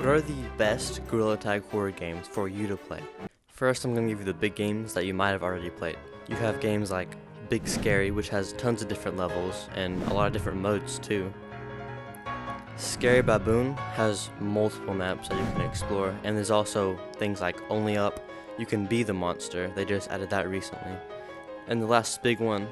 What are the best Gorilla Tag horror games for you to play? First, I'm going to give you the big games that you might have already played. You have games like Big Scary, which has tons of different levels and a lot of different modes too. Scary Baboon has multiple maps that you can explore, and there's also things like Only Up. You can be the monster, they just added that recently. And the last big one,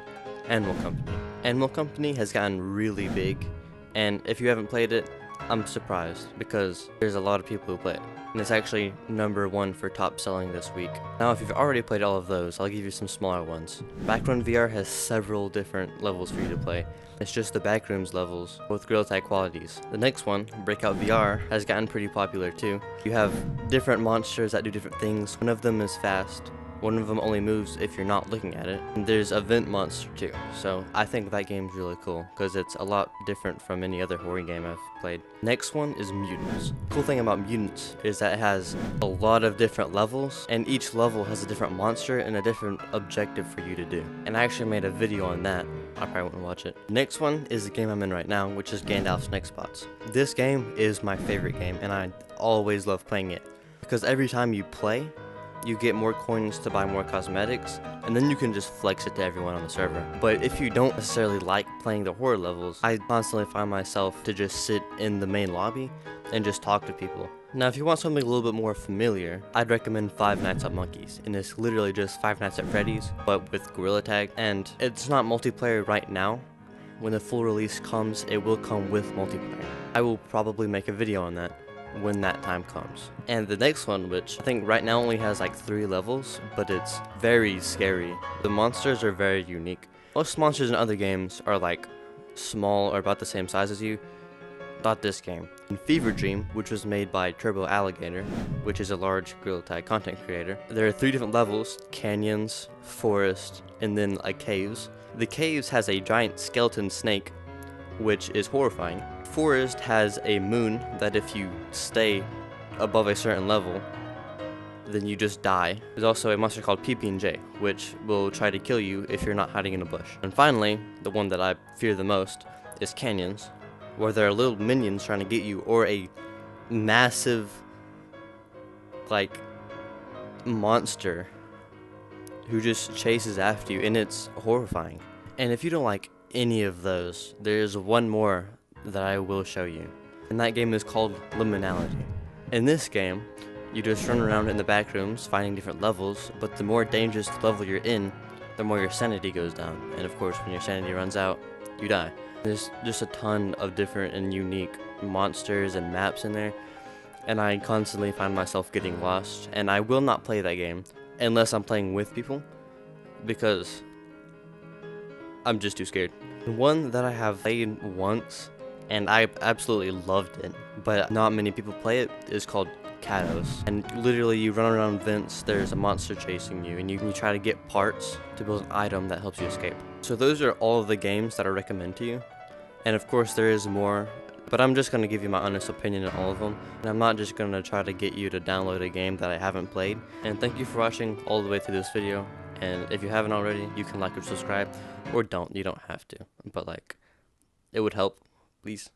Animal Company. Animal Company has gotten really big, and if you haven't played it, I'm surprised because there's a lot of people who play it. And it's actually #1 for top selling this week. Now if you've already played all of those, I'll give you some smaller ones. Backrun VR has several different levels for you to play. It's just the Backrooms levels with Gorilla Tag qualities. The next one, Breakout VR, has gotten pretty popular too. You have different monsters that do different things. One of them is fast. One of them only moves if you're not looking at it. And there's a vent monster too. So I think that game's really cool because it's a lot different from any other horror game I've played. Next one is Mutants. Cool thing about Mutants is that it has a lot of different levels, and each level has a different monster and a different objective for you to do. And I actually made a video on that. I probably wouldn't watch it. Next one is the game I'm in right now, which is Gandalf's Next Spots. This game is my favorite game, and I always love playing it because every time you play, you get more coins to buy more cosmetics, and then you can just flex it to everyone on the server. But if you don't necessarily like playing the horror levels, I constantly find myself to just sit in the main lobby and just talk to people. Now if you want something a little bit more familiar, I'd recommend Five Nights at Monkey's, and it's literally just Five Nights at Freddy's, but with Gorilla Tag, and it's not multiplayer right now. When the full release comes, it will come with multiplayer. I will probably make a video on that when that time comes. And the next one, which I think right now only has like 3 levels, but it's very scary. The monsters are very unique. Most monsters in other games are like small or about the same size as you. Not this game. In Fever Dream, which was made by Turbo Alligator, which is a large Gorilla Tag content creator, there are 3 different levels: canyons, forest, and then caves. The caves has a giant skeleton snake, which is horrifying. Forest has a moon that if you stay above a certain level, then you just die. There's also a monster called PB&J, which will try to kill you if you're not hiding in a bush. And finally, the one that I fear the most is canyons, where there are little minions trying to get you, or a massive monster who just chases after you, and it's horrifying. And if you don't like any of those, there's one more that I will show you, and that game is called Liminality. In this game, you just run around in the back rooms finding different levels, but the more dangerous level you're in, the more your sanity goes down, and of course when your sanity runs out, you die. There's just a ton of different and unique monsters and maps in there, and I constantly find myself getting lost, and I will not play that game unless I'm playing with people because I'm just too scared. One that I have played once and I absolutely loved it, but not many people play it, is called Kados. And literally you run around vents, there's a monster chasing you, and you try to get parts to build an item that helps you escape. So those are all of the games that I recommend to you. And of course there is more, but I'm just going to give you my honest opinion on all of them. And I'm not just going to try to get you to download a game that I haven't played. And thank you for watching all the way through this video. And if you haven't already, you can like or subscribe, or don't. You don't have to, but it would help. Please.